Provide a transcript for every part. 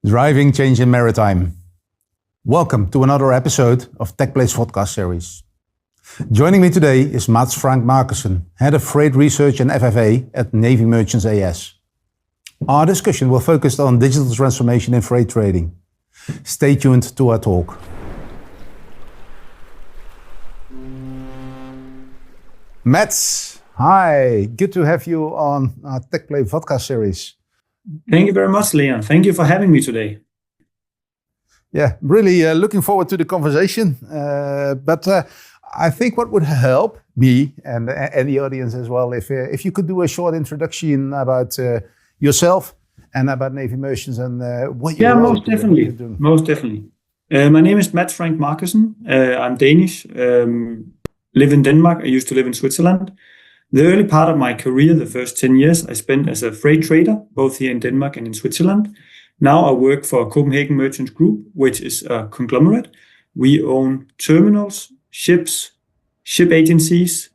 Driving Change in Maritime. Welcome to another episode of TechPlace podcast series. Joining me today is Mads Frank Markussen, Head of Freight Research and FFA at Navy Merchants AS. Our discussion will focus on digital transformation in freight trading. Stay tuned to our talk. Mads, hi, good to have you on our TechPlace podcast series. Thank you very much, Leon. Thank you for having me today. Yeah, really looking forward to the conversation. But I think what would help me and the audience as well, if you could do a short introduction about yourself and about Navy Merchants and what you're doing. Most definitely. My name is Mads Frank Markussen. I'm Danish, live in Denmark. I used to live in Switzerland. The early part of my career, the first 10 years, I spent as a freight trader, both here in Denmark and in Switzerland. Now I work for Copenhagen Merchants Group, which is a conglomerate. We own terminals, ships, ship agencies,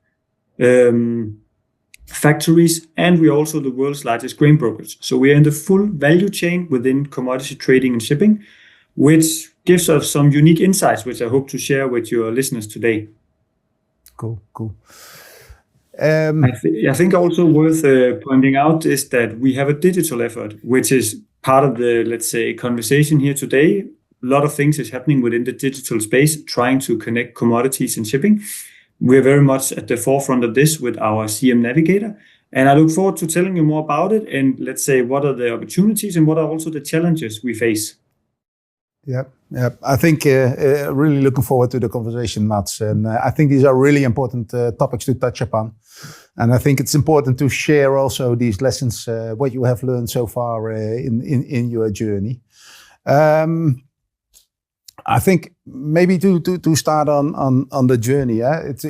factories, and we're also the world's largest grain brokerage. So we are in the full value chain within commodity trading and shipping, which gives us some unique insights, which I hope to share with your listeners today. Cool. I think also worth pointing out is that we have a digital effort, which is part of the, let's say, conversation here today. A lot of things is happening within the digital space, trying to connect commodities and shipping. We're very much at the forefront of this with our CM Navigator. And I look forward to telling you more about it and let's say what are the opportunities and what are also the challenges we face. Yeah. I think really looking forward to the conversation, Mads. And I think these are really important topics to touch upon. And I think it's important to share also these lessons, what you have learned so far in your journey. I think maybe to start on the journey, it's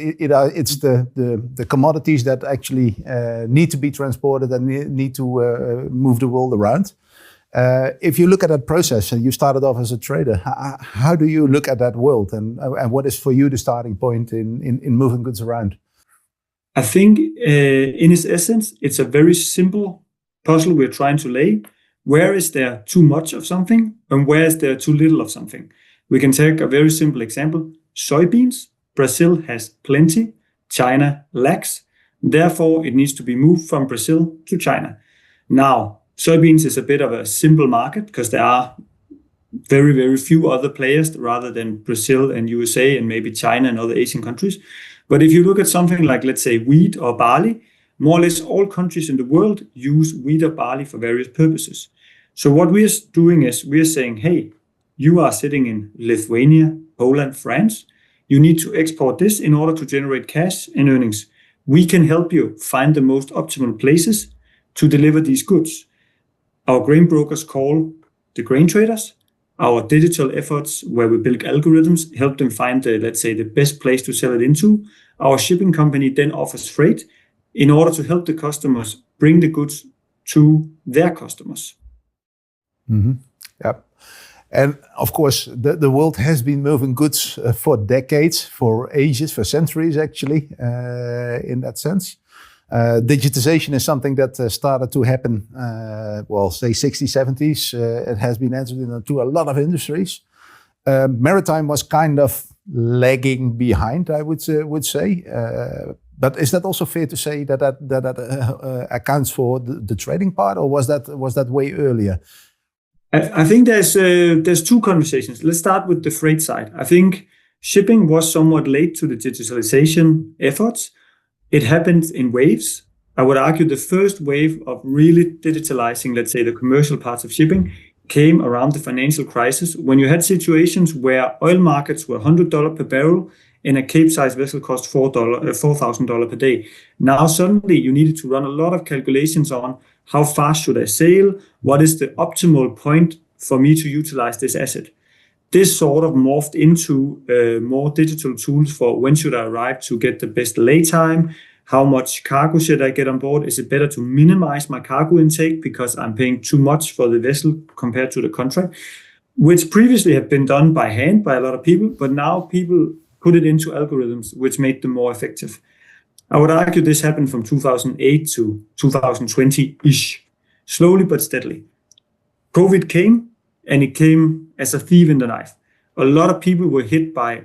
the commodities that actually need to be transported and need to move the world around. If you look at that process, and you started off as a trader, how do you look at that world, and what is for you the starting point in moving goods around? I think in its essence, it's a very simple puzzle we're trying to lay. Where is there too much of something, and where is there too little of something? We can take a very simple example. Soybeans, Brazil has plenty, China lacks. Therefore, it needs to be moved from Brazil to China. Now, soybeans is a bit of a simple market because there are very, very few other players rather than Brazil and USA and maybe China and other Asian countries. But if you look at something like, let's say, wheat or barley, more or less all countries in the world use wheat or barley for various purposes. So what we are doing is we are saying, hey, you are sitting in Lithuania, Poland, France. You need to export this in order to generate cash and earnings. We can help you find the most optimal places to deliver these goods. Our grain brokers call the grain traders. Our digital efforts, where we build algorithms, help them find the best place to sell it into. Our shipping company then offers freight in order to help the customers bring the goods to their customers. Mm-hmm. Yep. And of course, the world has been moving goods for decades, for ages, for centuries, actually, in that sense. Digitization is something that started to happen, say 60s, 70s. It has been entered into a lot of industries. Maritime was kind of lagging behind, I would say. But is that also fair to say that accounts for the trading part, or was that way earlier? I think there's two conversations. Let's start with the freight side. I think shipping was somewhat late to the digitalization efforts. It happened in waves. I would argue the first wave of really digitalizing, let's say, the commercial parts of shipping came around the financial crisis, when you had situations where oil markets were $100 per barrel and a Cape-size vessel cost $4,000 per day. Now suddenly you needed to run a lot of calculations on how fast should I sail? What is the optimal point for me to utilize this asset? This sort of morphed into more digital tools for when should I arrive to get the best lay time? How much cargo should I get on board? Is it better to minimize my cargo intake because I'm paying too much for the vessel compared to the contract? Which previously had been done by hand by a lot of people, but now people put it into algorithms which made them more effective. I would argue this happened from 2008 to 2020-ish, slowly but steadily. COVID came, and it came as a thief in the night. A lot of people were hit by,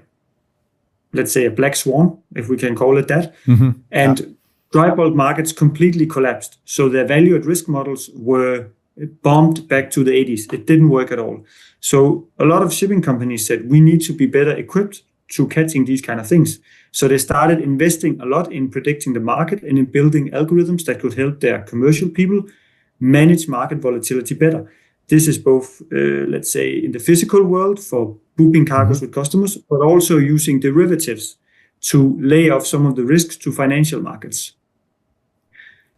let's say, a black swan, if we can call it that, and dry bulk markets completely collapsed. So their value at risk models were bombed back to the 80s. It didn't work at all. So a lot of shipping companies said, we need to be better equipped to catching these kind of things. So they started investing a lot in predicting the market and in building algorithms that could help their commercial people manage market volatility better. This is both, let's say, in the physical world for booking cargoes with customers, but also using derivatives to lay off some of the risks to financial markets.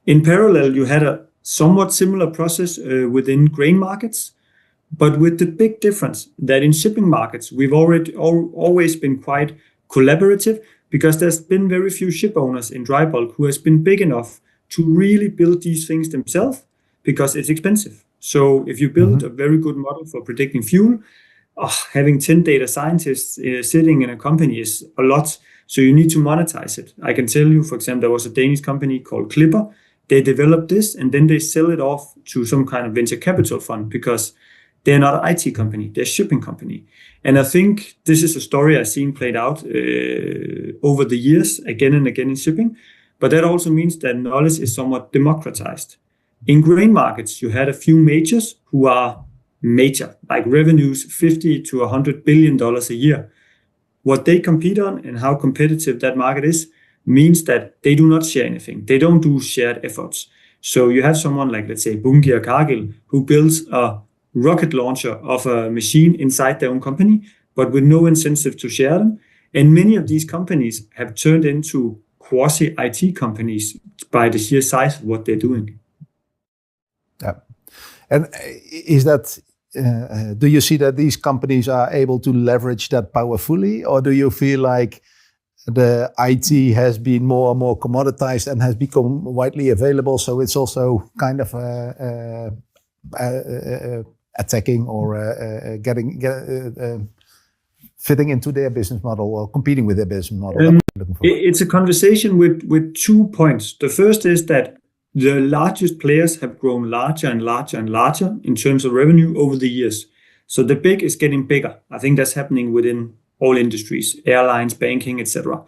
In parallel, you had a somewhat similar process within grain markets, but with the big difference that in shipping markets, we've always been quite collaborative, because there's been very few ship owners in dry bulk who has been big enough to really build these things themselves, because it's expensive. So if you build a very good model for predicting fuel, having 10 data scientists sitting in a company is a lot. So you need to monetize it. I can tell you, for example, there was a Danish company called Clipper. They developed this and then they sell it off to some kind of venture capital fund, because they're not an IT company, they're a shipping company. And I think this is a story I've seen played out over the years, again and again in shipping. But that also means that knowledge is somewhat democratized. In grain markets, you had a few majors who are major, like revenues $50 to $100 billion a year. What they compete on and how competitive that market is means that they do not share anything. They don't do shared efforts. So you have someone like, let's say, Bunge or Cargill, who builds a rocket launcher of a machine inside their own company, but with no incentive to share them. And many of these companies have turned into quasi-IT companies by the sheer size of what they're doing. Yeah. And is that, do you see that these companies are able to leverage that powerfully, or do you feel like the IT has been more and more commoditized and has become widely available, so it's also kind of attacking or fitting into their business model or competing with their business model? It's a conversation with 2 points. The first is that the largest players have grown larger and larger and larger in terms of revenue over the years. So the big is getting bigger. I think that's happening within all industries, airlines, banking, etc.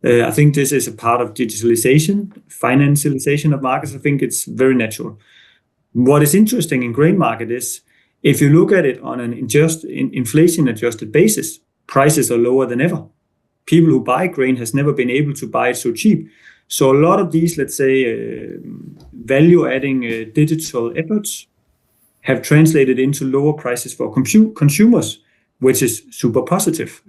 I think this is a part of digitalization, financialization of markets. I think it's very natural. What is interesting in grain market is, if you look at it on an inflation-adjusted basis, prices are lower than ever. People who buy grain has never been able to buy it so cheap. So a lot of these, let's say, value-adding digital efforts have translated into lower prices for consumers, which is super positive.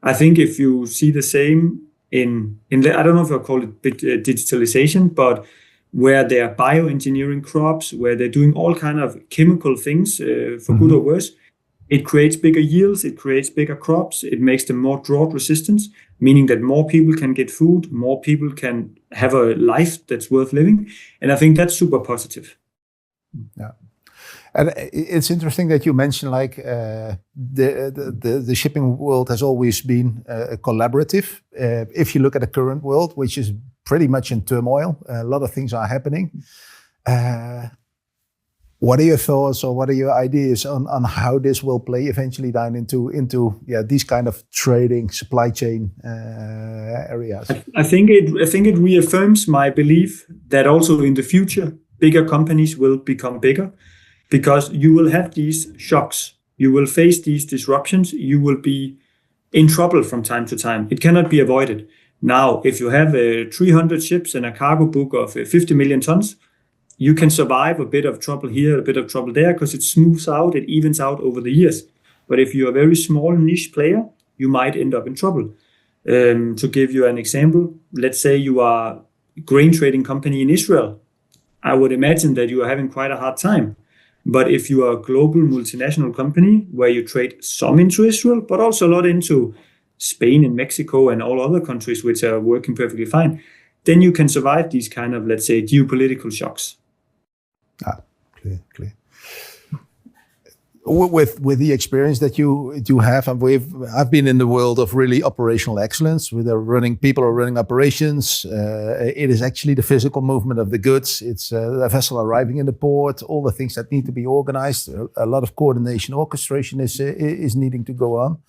I think if you see the same in I don't know if I call it digitalization, but where they are bioengineering crops, where they're doing all kind of chemical things for good or worse, it creates bigger yields, it creates bigger crops, it makes them more drought resistant, meaning that more people can get food, more people can have a life that's worth living. And I think that's super positive. Yeah. And it's interesting that you mentioned like the shipping world has always been collaborative. If you look at the current world, which is pretty much in turmoil, a lot of things are happening. What are your thoughts or what are your ideas on how this will play eventually down into these kind of trading supply chain areas? I think it reaffirms my belief that also in the future bigger companies will become bigger, because you will have these shocks, you will face these disruptions, you will be in trouble from time to time. It cannot be avoided. Now, if you have 300 ships and a cargo book of 50 million tons, you can survive a bit of trouble here, a bit of trouble there, because it smooths out, it evens out over the years. But if you're a very small niche player, you might end up in trouble. To give you an example, let's say you are a grain trading company in Israel. I would imagine that you are having quite a hard time. But if you are a global multinational company where you trade some into Israel, but also a lot into Spain and Mexico and all other countries which are working perfectly fine, then you can survive these kind of, let's say, geopolitical shocks. Clear. with the experience that you do have, and I've been in the world of really operational excellence. People are running operations. It is actually the physical movement of the goods. It's a vessel arriving in the port. All the things that need to be organized. A lot of coordination, orchestration is needing to go on.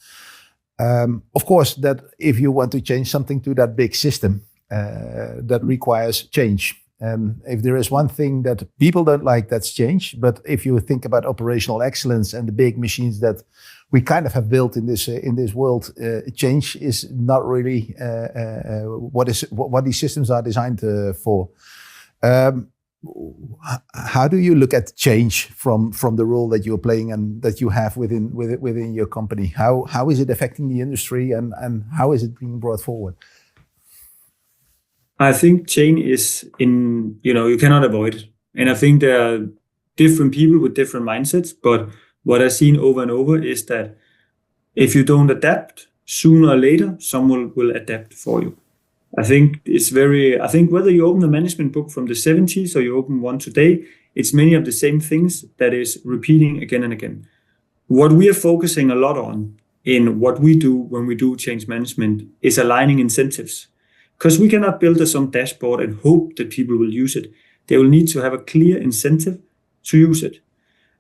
Of course, that if you want to change something to that big system, that requires change. And if there is one thing that people don't like, that's change. But if you think about operational excellence and the big machines that we kind of have built in this world, change is not really what these systems are designed for. How do you look at change from the role that you're playing and that you have within your company? How is it affecting the industry, and how is it being brought forward? I think change is you cannot avoid it. And I think there are different people with different mindsets. But what I've seen over and over is that if you don't adapt, sooner or later, someone will adapt for you. I think whether you open a management book from the 70s or you open one today, it's many of the same things that is repeating again and again. What we are focusing a lot on in what we do when we do change management is aligning incentives. Because we cannot build some dashboard and hope that people will use it. They will need to have a clear incentive to use it.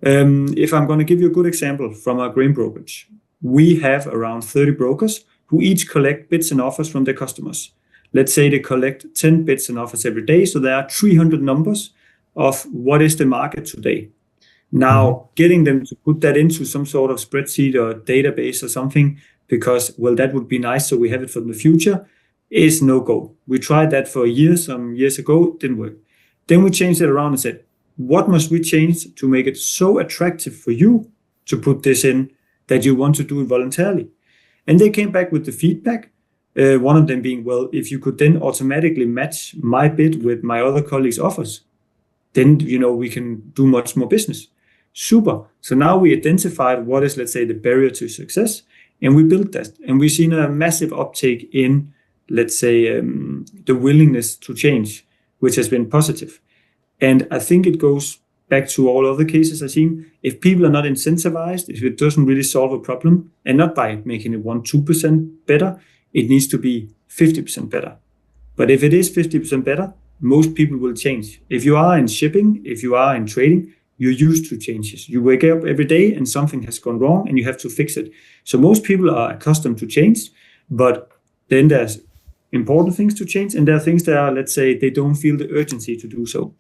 If I'm going to give you a good example from our grain brokerage, we have around 30 brokers who each collect bids and offers from their customers. Let's say they collect 10 bids and offers every day. So there are 300 numbers of what is the market today. Now, getting them to put that into some sort of spreadsheet or database or something, because, well, that would be nice so we have it for the future, is no go. We tried that for some years ago, didn't work. Then we changed it around and said, what must we change to make it so attractive for you to put this in that you want to do it voluntarily? And they came back with the feedback. One of them being, well, if you could then automatically match my bid with my other colleagues' offers, then, we can do much more business. Super. So now we identified what is, let's say, the barrier to success, and we built that. And we've seen a massive uptake in, let's say, the willingness to change, which has been positive. And I think it goes back to all other cases I've seen. If people are not incentivized, if it doesn't really solve a problem, and not by making it 1-2% better, it needs to be 50% better. But if it is 50% better, most people will change. If you are in shipping, if you are in trading, you're used to changes. You wake up every day and something has gone wrong and you have to fix it. So most people are accustomed to change, but then there's important things to change, and there are things that are, let's say, they don't feel the urgency to do so.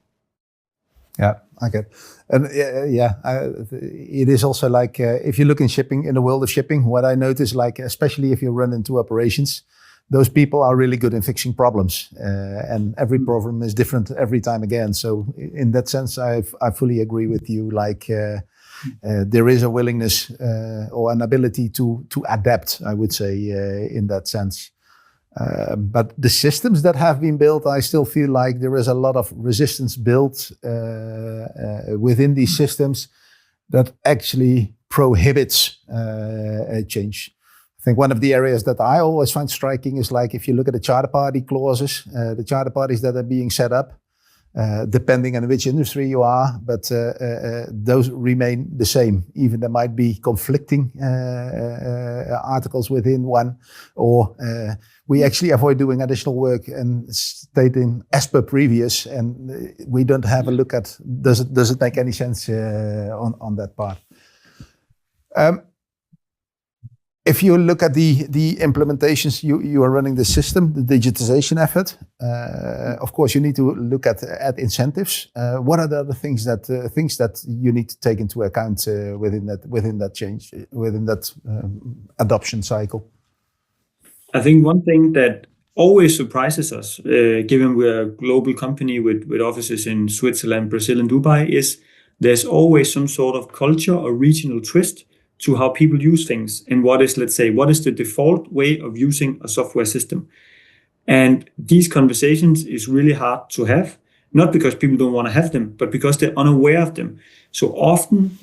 Yeah, I get. And it is also like if you look in the world of shipping, what I notice, like especially if you run into operations, those people are really good in fixing problems, and every problem is different every time again. So in that sense, I fully agree with you. Like there is a willingness or an ability to adapt, I would say, in that sense. But the systems that have been built, I still feel like there is a lot of resistance built within these systems that actually prohibits change. I think one of the areas that I always find striking is like if you look at the charter party clauses, the charter parties that are being set up, depending on which industry you are, but those remain the same. Even there might be conflicting articles within one, or we actually avoid doing additional work and stating as per previous, and we don't have a look at does it make any sense on that part. If you look at the implementations, you are running the system, the digitization effort. Of course, you need to look at incentives. What are the other things that you need to take into account within that change, within that adoption cycle? I think one thing that always surprises us, given we're a global company with offices in Switzerland, Brazil, and Dubai, is there's always some sort of culture or regional twist to how people use things and what is the default way of using a software system. And these conversations is really hard to have, not because people don't want to have them, but because they're unaware of them. So often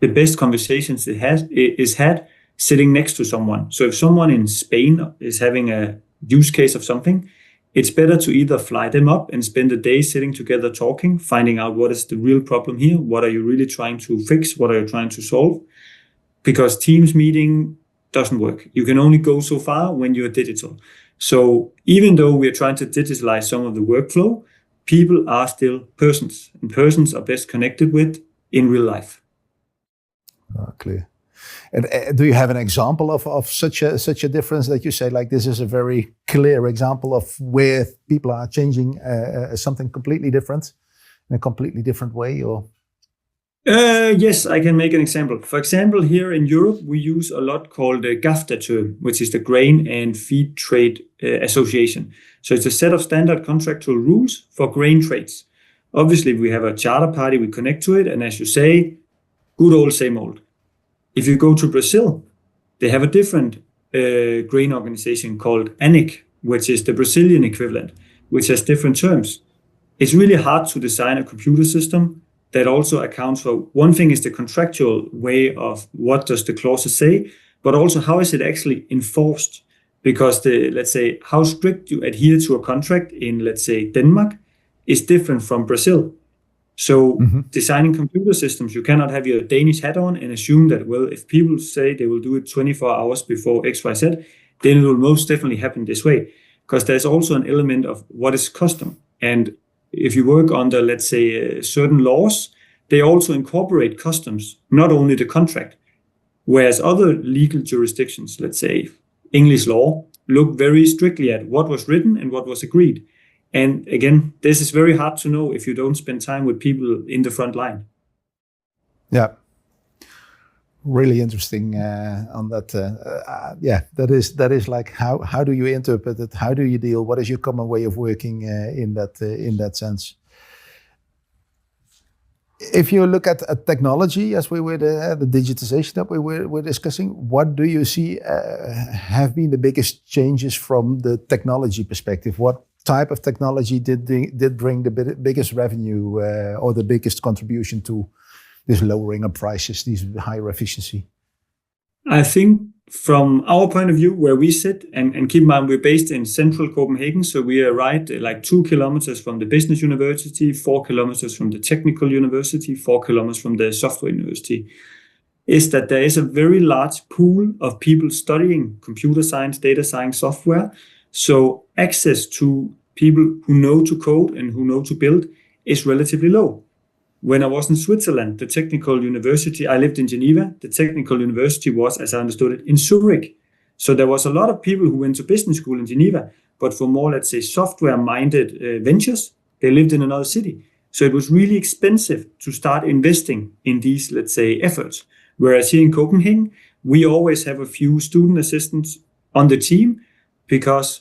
the best conversations is had sitting next to someone. So if someone in Spain is having a use case of something, it's better to either fly them up and spend a day sitting together talking, finding out what is the real problem here, what are you really trying to fix, what are you trying to solve, because Teams meeting doesn't work. You can only go so far when you're digital. So even though we're trying to digitalize some of the workflow, people are still persons, and persons are best connected with in real life. Clear. And do you have an example of such a difference that you say, like, this is a very clear example of where people are changing something completely different in a completely different way? Or yes, I can make an example. For example, here in Europe, we use a lot called the GAFTA, which is the Grain and Feed Trade Association. So it's a set of standard contractual rules for grain trades. Obviously, we have a charter party, we connect to it, and as you say, good old same old. If you go to Brazil, they have a different grain organization called ANIC, which is the Brazilian equivalent, which has different terms. It's really hard to design a computer system that also accounts for, one thing is the contractual way of what does the clauses say, but also how is it actually enforced? Because let's say, how strict you adhere to a contract in, let's say, Denmark is different from Brazil. So designing computer systems, you cannot have your Danish hat on and assume that, well, if people say they will do it 24 hours before XYZ, then it will most definitely happen this way. Because there's also an element of what is custom. And if you work under, let's say, certain laws, they also incorporate customs, not only the contract. Whereas other legal jurisdictions, let's say English law, look very strictly at what was written and what was agreed. And again, this is very hard to know if you don't spend time with people in the front line. Yeah, really interesting on that. That is like how do you interpret it? How do you deal? What is your common way of working in that sense? If you look at technology, as we were the digitization that we were discussing, what do you see have been the biggest changes from the technology perspective? What type of technology did bring the biggest revenue or the biggest contribution to this lowering of prices, this higher efficiency? I think from our point of view, where we sit, and keep in mind, we're based in central Copenhagen, so we are right like 2 kilometers from the business university, 4 kilometers from the technical university, 4 kilometers from the software university, is that there is a very large pool of people studying computer science, data science, software. So access to people who know to code and who know to build is relatively low. When I was in Switzerland, the technical university, I lived in Geneva, the technical university was, as I understood it, in Zurich. So there was a lot of people who went to business school in Geneva, but for more, let's say, software-minded ventures, they lived in another city. So it was really expensive to start investing in these, let's say, efforts. Whereas here in Copenhagen, we always have a few student assistants on the team because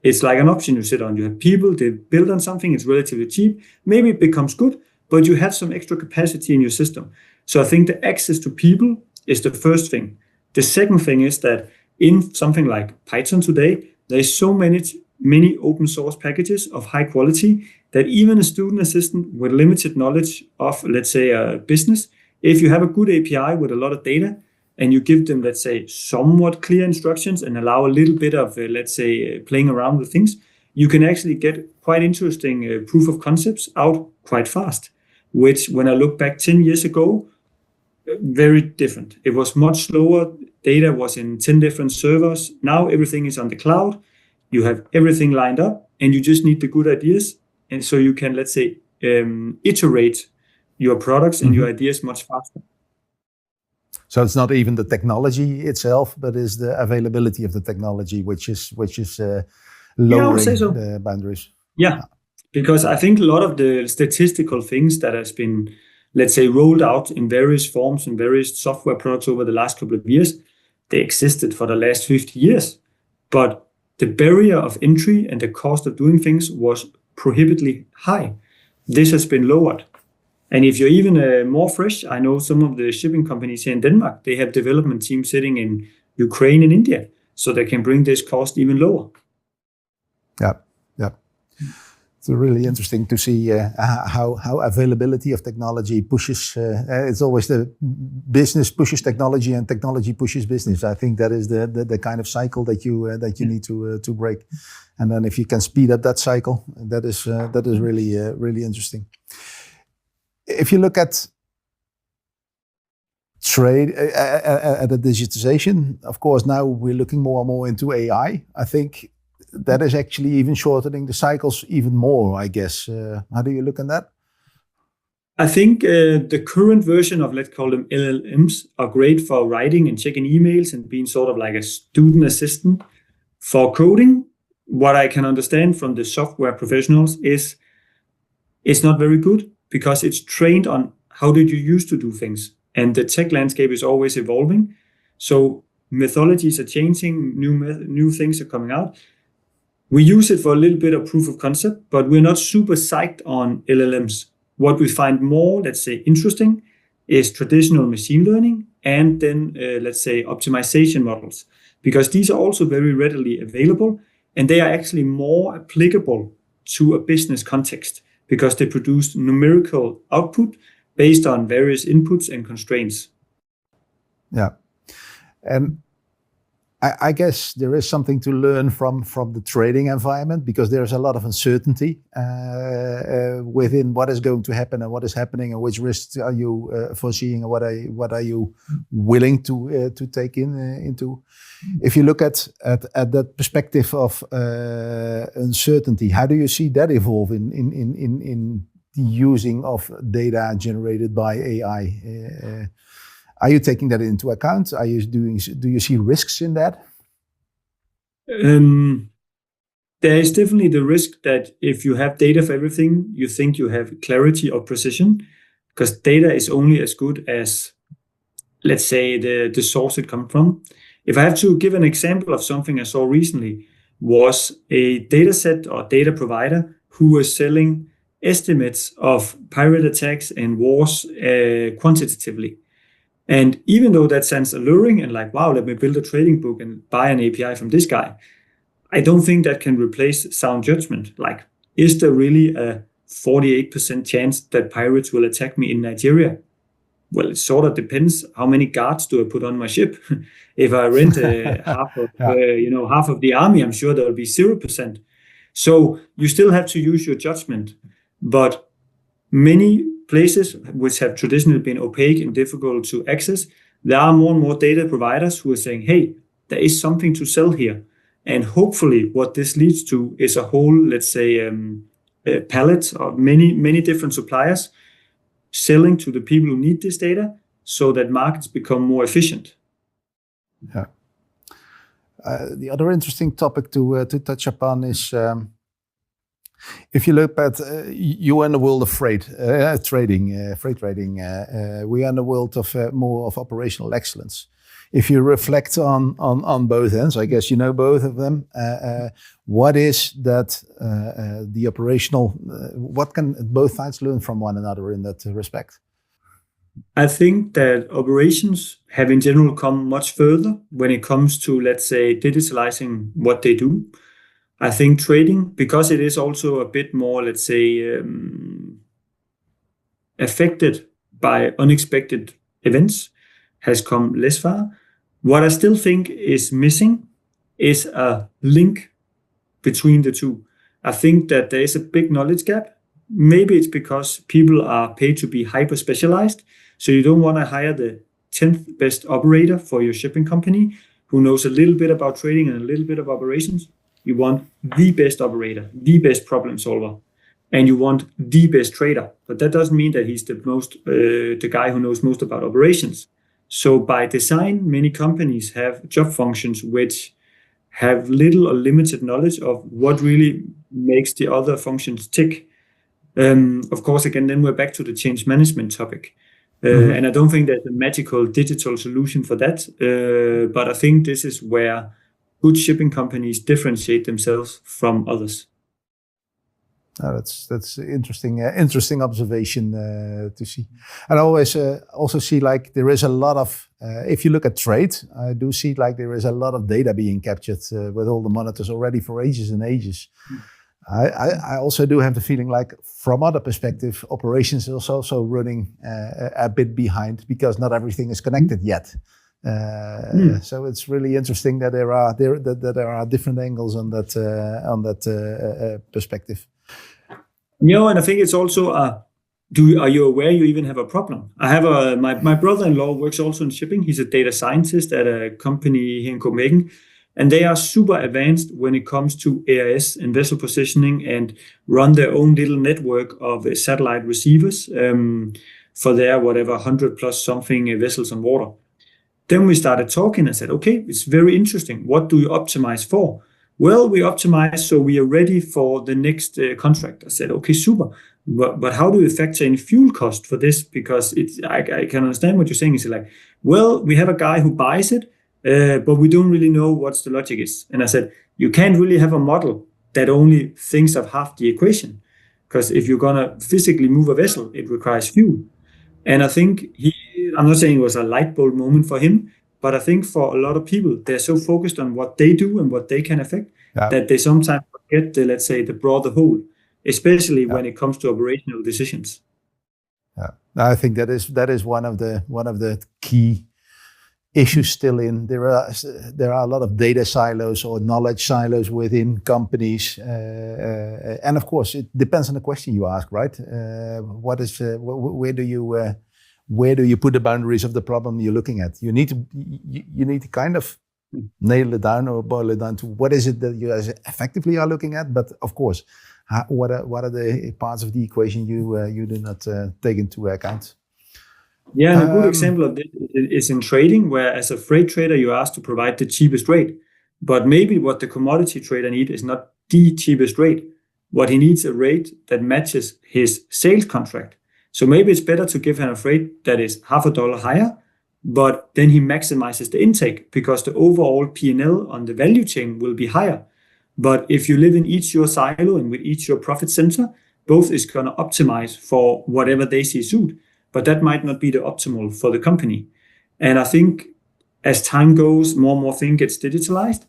it's like an option you sit on. You have people, they build on something, it's relatively cheap. Maybe it becomes good, but you have some extra capacity in your system. So I think the access to people is the first thing. The second thing is that in something like Python today, there's so many open source packages of high quality that even a student assistant with limited knowledge of, let's say, a business, if you have a good API with a lot of data and you give them, let's say, somewhat clear instructions and allow a little bit of, let's say, playing around with things, you can actually get quite interesting proof of concepts out quite fast. Which, when I look back 10 years ago, very different. It was much slower. Data was in 10 different servers. Now everything is on the cloud. You have everything lined up, and you just need the good ideas. And so you can, let's say, iterate your products and your ideas much faster. So it's not even the technology itself, but is the availability of the technology, which is lowering the boundaries. Yeah. Because I think a lot of the statistical things that has been, let's say, rolled out in various forms and various software products over the last couple of years, they existed for the last 50 years. But the barrier of entry and the cost of doing things was prohibitively high. This has been lowered. And if you're even more fresh, I know some of the shipping companies here in Denmark, they have development teams sitting in Ukraine and India, so they can bring this cost even lower. Yeah, yeah. It's really interesting to see how availability of technology pushes. It's always the business pushes technology and technology pushes business. I think that is the kind of cycle that you need to break. And then if you can speed up that cycle, that is really really interesting. If you look at trade at the digitization, of course, now we're looking more and more into AI. I think that is actually even shortening the cycles even more, I guess. How do you look at that? I think the current version of, let's call them LLMs, are great for writing and checking emails and being sort of like a student assistant. For coding, what I can understand from the software professionals is it's not very good because it's trained on how did you used to do things. And the tech landscape is always evolving. So methodologies are changing, new things are coming out. We use it for a little bit of proof of concept, but we're not super psyched on LLMs. What we find more, let's say, interesting is traditional machine learning and then, let's say, optimization models, because these are also very readily available and they are actually more applicable to a business context because they produce numerical output based on various inputs and constraints. Yeah. And I guess there is something to learn from the trading environment because there's a lot of uncertainty within what is going to happen and what is happening and which risks are you foreseeing and what are you willing to take into. If you look at that perspective of uncertainty, how do you see that evolve in the using of data generated by AI? Are you taking that into account? Do you see risks in that? There is definitely the risk that if you have data for everything, you think you have clarity or precision, because data is only as good as, let's say, the source it comes from. If I have to give an example of something I saw recently, was a data set or data provider who was selling estimates of pirate attacks and wars quantitatively. And even though that sounds alluring and like, wow, let me build a trading book and buy an API from this guy, I don't think that can replace sound judgment. Like, is there really a 48% chance that pirates will attack me in Nigeria? Well, it sort of depends. How many guards do I put on my ship? If I rent half of the army, I'm sure there will be 0%. So you still have to use your judgment. But many places which have traditionally been opaque and difficult to access, there are more and more data providers who are saying, hey, there is something to sell here. And hopefully what this leads to is a whole, let's say, a palette of many different suppliers selling to the people who need this data so that markets become more efficient. Yeah. The other interesting topic to touch upon is if you look at you are in the world of freight trading, we are in the world of more of operational excellence. If you reflect on both ends, I guess you know both of them. What is that the operational? What can both sides learn from one another in that respect? I think that operations have in general come much further when it comes to, let's say, digitalizing what they do. I think trading, because it is also a bit more, let's say, affected by unexpected events, has come less far. What I still think is missing is a link between the two. I think that there is a big knowledge gap. Maybe it's because people are paid to be hyper specialized. So you don't want to hire the 10th best operator for your shipping company who knows a little bit about trading and a little bit of operations. You want the best operator, the best problem solver, and you want the best trader. But that doesn't mean that he's the guy who knows most about operations. So by design, many companies have job functions which have little or limited knowledge of what really makes the other functions tick. Of course, again, then we're back to the change management topic. And I don't think there's a magical digital solution for that. But I think this is where good shipping companies differentiate themselves from others. That's interesting observation to see. And I always also see like there is a lot of, if you look at trade, I do see like there is a lot of data being captured with all the monitors already for ages and ages. I also do have the feeling like from other perspective, operations is also running a bit behind because not everything is connected yet. So it's really interesting that there are different angles on that perspective. And I think it's also are you aware you even have a problem? I have my brother-in-law works also in shipping. He's a data scientist at a company here in Copenhagen, and they are super advanced when it comes to AIS and vessel positioning, and run their own little network of satellite receivers for their 100 plus something vessels on water. Then we started talking and said, okay, it's very interesting. What do you optimize for? Well, we optimize so we are ready for the next contract. I said, okay, super. But how do you factor in fuel cost for this? Because I can understand what you're saying. It's like, well, we have a guy who buys it, but we don't really know what the logic is. And I said, you can't really have a model that only thinks of half the equation. Because if you're going to physically move a vessel, it requires fuel. And I think I'm not saying it was a light bulb moment for him, but I think for a lot of people, they're so focused on what they do and what they can affect that they sometimes forget let's say, the broader whole, especially when it comes to operational decisions. Yeah, I think that is one of the key issues still in. There are a lot of data silos or knowledge silos within companies, and of course it depends on the question you ask, right? Where do you put the boundaries of the problem you're looking at? You need to kind of nail it down or boil it down to what is it that you guys effectively are looking at. But of course, what are the parts of the equation you do not take into account? Yeah, and a good example of this is in trading, where as a freight trader, you're asked to provide the cheapest rate. But maybe what the commodity trader needs is not the cheapest rate. What he needs a rate that matches his sales contract. So maybe it's better to give him a freight that is $0.50 higher, but then he maximizes the intake because the overall P&L on the value chain will be higher. But if you live in each your silo and with each your profit center, both is going to optimize for whatever they see suit. But that might not be the optimal for the company. And I think as time goes, more and more things gets digitalized,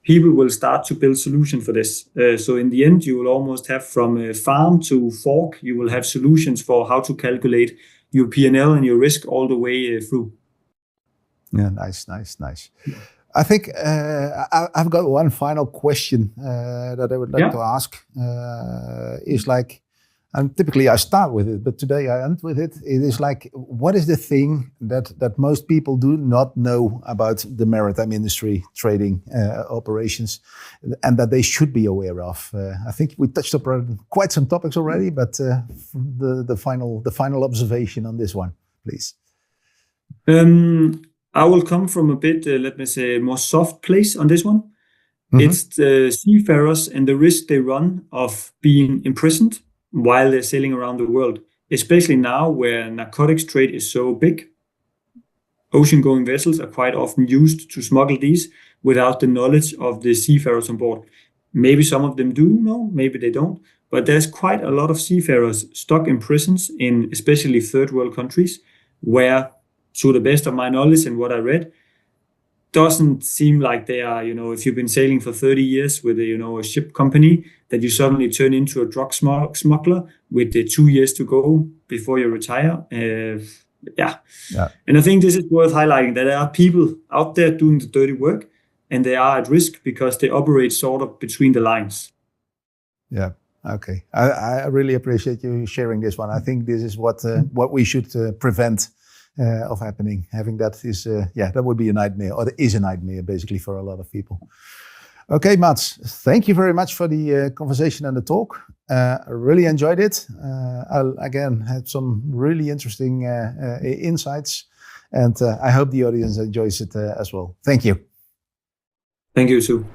people will start to build solutions for this. So in the end, you will almost have from farm to fork, you will have solutions for how to calculate your P&L and your risk all the way through. Yeah, nice. I think I've got one final question that I would like to ask. Is like, and typically I start with it, but today I end with it. It is like, what is the thing that most people do not know about the maritime industry, trading operations, and that they should be aware of? I think we touched upon quite some topics already, but the final observation on this one, please. I will come from a bit, let me say, more soft place on this one. Mm-hmm. It's the seafarers and the risk they run of being imprisoned while they're sailing around the world, especially now where narcotics trade is so big. Ocean-going vessels are quite often used to smuggle these without the knowledge of the seafarers on board. Maybe some of them do know, maybe they don't, but there's quite a lot of seafarers stuck in prisons in especially third world countries where, to the best of my knowledge and what I read, doesn't seem like they are, if you've been sailing for 30 years with a ship company, that you suddenly turn into a drug smuggler with 2 years to go before you retire. And I think this is worth highlighting, that there are people out there doing the dirty work and they are at risk because they operate sort of between the lines. Yeah. Okay. I really appreciate you sharing this one. I think this is what we should prevent of happening. Having that is, that would be a nightmare, or it is a nightmare basically for a lot of people. Okay, Mads, thank you very much for the conversation and the talk. I really enjoyed it. I again had some really interesting insights, and I hope the audience enjoys it as well. Thank you. Thank you too.